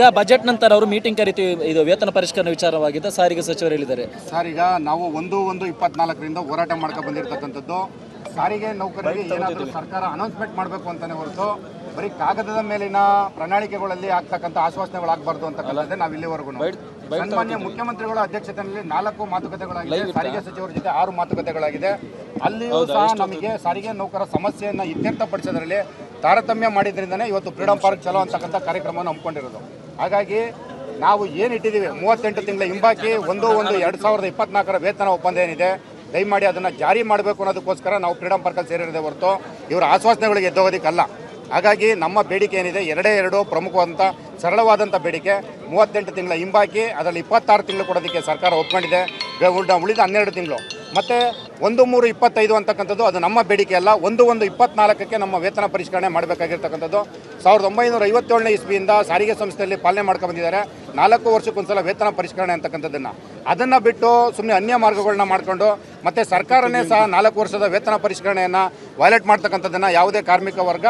ಈಗ ಬಜೆಟ್ ನಂತರ ಅವರು ಮೀಟಿಂಗ್ ಕರಿತೀವಿ, ಇದು ವೇತನ ಪರಿಷ್ಕರಣೆ ವಿಚಾರವಾಗಿದ್ದ ಸಾರಿಗೆ ಸಚಿವರು ಹೇಳಿದ್ದಾರೆ. ಸರ್, ಈಗ ನಾವು 1/1/24ರಿಂದ ಹೋರಾಟ ಮಾಡ್ಕೊಂಡು ಬಂದಿರತಕ್ಕಂಥದ್ದು. ಸಾರಿಗೆ ನೌಕರರಿಗೆ ಏನಾದರೂ ಸರ್ಕಾರ ಅನೌನ್ಸ್ಮೆಂಟ್ ಮಾಡಬೇಕು ಅಂತಾನೆ ಹೊರತು ಬರೀ ಕಾಗದದ ಮೇಲಿನ ಪ್ರಣಾಳಿಕೆಗಳಲ್ಲಿ ಆಗ್ತಕ್ಕಂಥ ಆಶ್ವಾಸನೆಗಳಾಗಬಾರ್ದು ಅಂತಕ್ಕಂಥದ್ದೇ ನಾವು ಇಲ್ಲಿವರೆಗೂ. ಸನ್ಮಾನ್ಯ ಮುಖ್ಯಮಂತ್ರಿಗಳ ಅಧ್ಯಕ್ಷತೆಯಲ್ಲಿ 4 ಮಾತುಕತೆಗಳಾಗಿದೆ, ಸಾರಿಗೆ ಸಚಿವರ ಜೊತೆ 6 ಮಾತುಕತೆಗಳಾಗಿದೆ. ಅಲ್ಲಿಯೂ ಸಹ ನಮಗೆ ಸಾರಿಗೆ ನೌಕರ ಸಮಸ್ಯೆಯನ್ನು ಇತ್ಯರ್ಥಪಡಿಸೋದ್ರಲ್ಲಿ ತಾರತಮ್ಯ ಮಾಡಿದ್ರಿಂದನೇ ಇವತ್ತು ಫ್ರೀಡಂ ಪಾರ್ಕ್ ಚಲೋ ಅಂತಕ್ಕಂಥ ಕಾರ್ಯಕ್ರಮವನ್ನು ಹಮ್ಮಿಕೊಂಡಿರೋದು. ಹಾಗಾಗಿ ನಾವು ಏನಿಟ್ಟಿದ್ದೀವಿ 38 ತಿಂಗಳ ಹಿಂಬಾಕಿ 1/1/2024 ವೇತನ ಒಪ್ಪಂದ ಏನಿದೆ, ದಯಮಾಡಿ ಅದನ್ನು ಜಾರಿ ಮಾಡಬೇಕು ಅನ್ನೋದಕ್ಕೋಸ್ಕರ ನಾವು ಫ್ರೀಡಂ ಪಾರ್ಕಲ್ಲಿ ಸೇರಿರೋದೇ ಹೊರತು ಇವರ ಆಶ್ವಾಸನೆಗಳಿಗೆ ಎದ್ದೋಗೋದಕ್ಕಲ್ಲ. ಹಾಗಾಗಿ ನಮ್ಮ ಬೇಡಿಕೆ ಏನಿದೆ, ಎರಡು ಪ್ರಮುಖವಾದಂಥ ಸರಳವಾದಂಥ ಬೇಡಿಕೆ. 38 ತಿಂಗಳ ಹಿಂಬಾಕಿ, ಅದರಲ್ಲಿ 26 ತಿಂಗಳು ಕೊಡೋದಕ್ಕೆ ಸರ್ಕಾರ ಒಪ್ಕೊಂಡಿದೆ. ಉಳಿದ 12 ತಿಂಗಳು ಮತ್ತು 1/3/25 ಅಂತಕ್ಕಂಥದ್ದು ಅದು ನಮ್ಮ ಬೇಡಿಕೆ ಅಲ್ಲ. 1/1/24ಕ್ಕೆ ನಮ್ಮ ವೇತನ ಪರಿಷ್ಕರಣೆ ಮಾಡಬೇಕಾಗಿರ್ತಕ್ಕಂಥದ್ದು. 1957ನೇ ಇಸ್ವಿಯಿಂದ ಸಾರಿಗೆ ಸಂಸ್ಥೆಯಲ್ಲಿ ಪಾಲನೆ ಮಾಡ್ಕೊಂಡು ಬಂದಿದ್ದಾರೆ. 4 ವರ್ಷಕ್ಕೊಂದ್ಸಲ ವೇತನ ಪರಿಷ್ಕರಣೆ ಅಂತಕ್ಕಂಥದ್ದನ್ನು, ಅದನ್ನು ಬಿಟ್ಟು ಸುಮ್ಮನೆ ಅನ್ಯ ಮಾರ್ಗಗಳನ್ನ ಮಾಡಿಕೊಂಡು ಮತ್ತು ಸರ್ಕಾರನೇ ಸಹ 4 ವರ್ಷದ ವೇತನ ಪರಿಷ್ಕರಣೆಯನ್ನು ವೈಲೇಟ್ ಮಾಡ್ತಕ್ಕಂಥದ್ದನ್ನು ಯಾವುದೇ ಕಾರ್ಮಿಕ ವರ್ಗ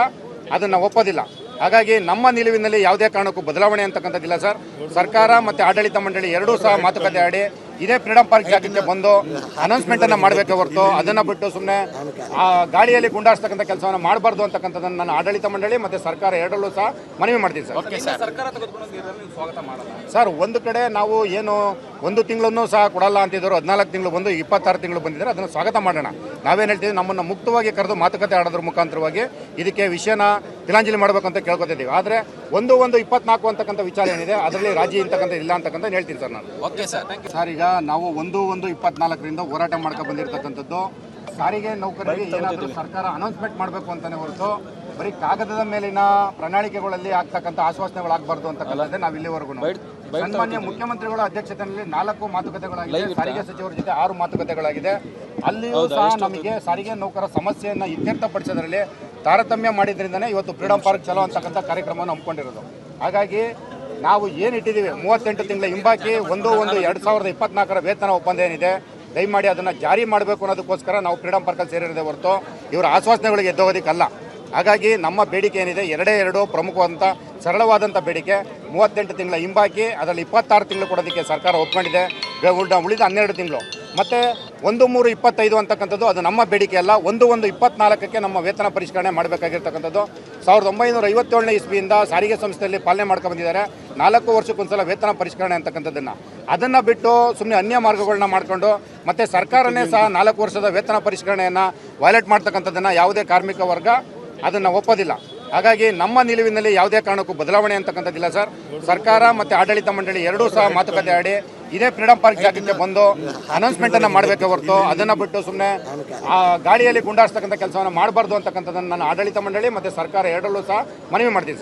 ಅದನ್ನು ಒಪ್ಪೋದಿಲ್ಲ. ಹಾಗಾಗಿ ನಮ್ಮ ನಿಲುವಿನಲ್ಲಿ ಯಾವುದೇ ಕಾರಣಕ್ಕೂ ಬದಲಾವಣೆ ಅಂತಕ್ಕಂಥದ್ದಿಲ್ಲ ಸರ್. ಸರ್ಕಾರ ಮತ್ತು ಆಡಳಿತ ಮಂಡಳಿ ಎರಡೂ ಸಹ ಮಾತುಕತೆ ಆಡಿ ಇದೇ ಫ್ರೀಡಂ ಪಾರ್ಕ್ ಜಾಗಕ್ಕೆ ಬಂದು ಅನೌನ್ಸ್ಮೆಂಟನ್ನು ಮಾಡಬೇಕೆ ಹೊರತು ಅದನ್ನು ಬಿಟ್ಟು ಸುಮ್ಮನೆ ಆ ಗಾಳಿಯಲ್ಲಿ ಗುಂಡಾಡಿಸ್ತಕ್ಕಂಥ ಕೆಲಸವನ್ನು ಮಾಡಬಾರ್ದು ಅಂತಕ್ಕಂಥದ್ದನ್ನು ನಾನು ಆಡಳಿತ ಮಂಡಳಿ ಮತ್ತು ಸರ್ಕಾರ ಎರಡರಲ್ಲೂ ಸಹ ಮನವಿ ಮಾಡ್ತೀನಿ ಸರ್. ಒಂದು ಕಡೆ ನಾವು ಏನು 1 ತಿಂಗಳನ್ನು ಸಹ ಕೊಡಲ್ಲ ಅಂತಿದ್ರು, 14 ತಿಂಗಳು ಬಂದು 26 ತಿಂಗಳು ಬಂದಿದ್ದಾರೆ, ಅದನ್ನು ಸ್ವಾಗತ ಮಾಡೋಣ. ನಾವೇನು ಹೇಳ್ತೀವಿ, ನಮ್ಮನ್ನು ಮುಕ್ತವಾಗಿ ಕರೆದು ಮಾತುಕತೆ ಆಡೋದ್ರ ಮುಖಾಂತರವಾಗಿ ಇದಕ್ಕೆ ವಿಷಯನ ತಿಲಾಂಜಲಿ ಮಾಡಬೇಕು ಅಂತ ಕೇಳ್ಕೊತಿದ್ದೀವಿ. ಆದರೆ 1/1/24 ಅಂತಕ್ಕಂಥ ವಿಚಾರ ಏನಿದೆ ಅದರಲ್ಲಿ ರಾಜಿ ಅಂತಕ್ಕಂಥ ಇಲ್ಲ ಅಂತಕ್ಕಂಥ ಹೇಳ್ತೀನಿ ಸರ್ ನಾನು. Okay sir, thank you. Sir, ಈಗ ನಾವು 1/1/24ರಿಂದ ಹೋರಾಟ ಮಾಡ್ಕೊಂಡು ಬಂದಿರತಕ್ಕಂಥದ್ದು. ಸಾರಿಗೆ ನೌಕರರಿಗೆ ಏನಾದರೂ ಸರ್ಕಾರ ಅನೌನ್ಸ್ಮೆಂಟ್ ಮಾಡಬೇಕು ಅಂತಾನೆ ಹೊರತು ಬರೀ ಕಾಗದದ ಮೇಲಿನ ಪ್ರಣಾಳಿಕೆಗಳಲ್ಲಿ ಆಗ್ತಕ್ಕಂಥ ಆಶ್ವಾಸನೆಗಳಾಗಬಾರ್ದು ಅಂತಕ್ಕಂಥದ್ದೇ ನಾವು ಇಲ್ಲಿವರೆಗೂ. ಸನ್ಮಾನ್ಯ ಮುಖ್ಯಮಂತ್ರಿಗಳ ಅಧ್ಯಕ್ಷತೆಯಲ್ಲಿ 4 ಮಾತುಕತೆಗಳಾಗಿದೆ, ಸಾರಿಗೆ ಸಚಿವರ ಜೊತೆ 6 ಮಾತುಕತೆಗಳಾಗಿದೆ. ಅಲ್ಲಿಯೂ ಸಹ ನಮಗೆ ಸಾರಿಗೆ ನೌಕರ ಸಮಸ್ಯೆಯನ್ನು ಇತ್ಯರ್ಥಪಡಿಸೋದ್ರಲ್ಲಿ ತಾರತಮ್ಯ ಮಾಡಿದ್ರಿಂದನೇ ಇವತ್ತು ಫ್ರೀಡಂ ಪಾರ್ಕ್ ಚಲೋ ಅಂತಕ್ಕಂಥ ಕಾರ್ಯಕ್ರಮವನ್ನು ಹಮ್ಮಿಕೊಂಡಿರೋದು. ಹಾಗಾಗಿ ನಾವು ಏನಿಟ್ಟಿದ್ದೀವಿ 38 ತಿಂಗಳ ಹಿಂಬಾಕಿ 1/1/2024 ವೇತನ ಒಪ್ಪಂದ ಏನಿದೆ, ದಯಮಾಡಿ ಅದನ್ನು ಜಾರಿ ಮಾಡಬೇಕು ಅನ್ನೋದಕ್ಕೋಸ್ಕರ ನಾವು ಫ್ರೀಡಂ ಪಾರ್ಕಲ್ಲಿ ಸೇರಿರೋದೇ ಹೊರತು ಇವರ ಆಶ್ವಾಸನೆಗಳಿಗೆ ಎದ್ದೋಗೋದಕ್ಕಲ್ಲ. ಹಾಗಾಗಿ ನಮ್ಮ ಬೇಡಿಕೆ ಏನಿದೆ, ಎರಡು ಪ್ರಮುಖವಾದಂಥ ಸರಳವಾದಂಥ ಬೇಡಿಕೆ. 38 ತಿಂಗಳ ಹಿಂಬಾಕಿ, ಅದರಲ್ಲಿ 26 ತಿಂಗಳು ಕೊಡೋದಕ್ಕೆ ಸರ್ಕಾರ ಒಪ್ಕೊಂಡಿದೆ. ಉಳಿದ 12 ತಿಂಗಳು ಮತ್ತು 1/3/25 ಅಂತಕ್ಕಂಥದ್ದು ಅದು ನಮ್ಮ ಬೇಡಿಕೆ ಅಲ್ಲ. 1/1/24ಕ್ಕೆ ನಮ್ಮ ವೇತನ ಪರಿಷ್ಕರಣೆ ಮಾಡಬೇಕಾಗಿರ್ತಕ್ಕಂಥದ್ದು. 1957ನೇ ಇಸ್ವಿಯಿಂದ ಸಾರಿಗೆ ಸಂಸ್ಥೆಯಲ್ಲಿ ಪಾಲನೆ ಮಾಡ್ಕೊಂಡು ಬಂದಿದ್ದಾರೆ. 4 ವರ್ಷಕ್ಕೊಂದ್ಸಲ ವೇತನ ಪರಿಷ್ಕರಣೆ ಅಂತಕ್ಕಂಥದ್ದನ್ನು, ಅದನ್ನು ಬಿಟ್ಟು ಸುಮ್ಮನೆ ಅನ್ಯ ಮಾರ್ಗಗಳನ್ನ ಮಾಡಿಕೊಂಡು ಮತ್ತು ಸರ್ಕಾರನೇ ಸಹ 4 ವರ್ಷದ ವೇತನ ಪರಿಷ್ಕರಣೆಯನ್ನು ವೈಲೇಟ್ ಮಾಡ್ತಕ್ಕಂಥದ್ದನ್ನು ಯಾವುದೇ ಕಾರ್ಮಿಕ ವರ್ಗ ಅದನ್ನು ಒಪ್ಪೋದಿಲ್ಲ. ಹಾಗಾಗಿ ನಮ್ಮ ನಿಲುವಿನಲ್ಲಿ ಯಾವುದೇ ಕಾರಣಕ್ಕೂ ಬದಲಾವಣೆ ಅಂತಕ್ಕಂಥದ್ದಿಲ್ಲ ಸರ್. ಸರ್ಕಾರ ಮತ್ತು ಆಡಳಿತ ಮಂಡಳಿ ಎರಡೂ ಸಹ ಮಾತುಕತೆ ಆಡಿ ಇದೇ ಫ್ರೀಡಂ ಪಾರ್ಕ್ ಜಾಗಕ್ಕೆ ಬಂದು ಅನೌನ್ಸ್ಮೆಂಟನ್ನು ಮಾಡಬೇಕೆ ಹೊರತು ಅದನ್ನು ಬಿಟ್ಟು ಸುಮ್ಮನೆ ಆ ಗಾಳಿಯಲ್ಲಿ ಗುಂಡಾಡಿಸ್ತಕ್ಕಂಥ ಕೆಲಸವನ್ನು ಮಾಡಬಾರ್ದು ಅಂತಕ್ಕಂಥದ್ದನ್ನು ನಾನು ಆಡಳಿತ ಮಂಡಳಿ ಮತ್ತು ಸರ್ಕಾರ ಎರಡರಲ್ಲೂ ಸಹ ಮನವಿ ಮಾಡ್ತೀನಿ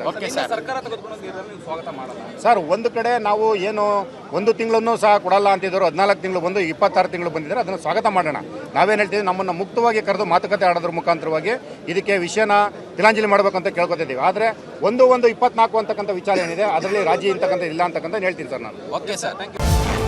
ಸರ್. ಒಂದು ಕಡೆ ನಾವು ಏನು 1 ತಿಂಗಳನ್ನು ಸಹ ಕೊಡಲ್ಲ ಅಂತಿದ್ರು, 14 ತಿಂಗಳು ಬಂದು 26 ತಿಂಗಳು ಬಂದಿದ್ದಾರೆ, ಅದನ್ನು ಸ್ವಾಗತ ಮಾಡೋಣ. ನಾವೇನು ಹೇಳ್ತೀವಿ, ನಮ್ಮನ್ನು ಮುಕ್ತವಾಗಿ ಕರೆದು ಮಾತುಕತೆ ಆಡೋದ್ರ ಮುಖಾಂತರವಾಗಿ ಇದಕ್ಕೆ ವಿಷಯನ ತಿಲಾಂಜಲಿ ಮಾಡಬೇಕು ಅಂತ ಕೇಳ್ಕೊತಿದ್ದೀವಿ. ಆದರೆ 1/1/24 ಅಂತಕ್ಕಂಥ ವಿಚಾರ ಏನಿದೆ ಅದರಲ್ಲಿ ರಾಜಿ ಅಂತಕ್ಕಂಥ ಇಲ್ಲ ಅಂತಕ್ಕಂಥ ಹೇಳ್ತೀನಿ ಸರ್ ನಾನು. Okay sir, thank you.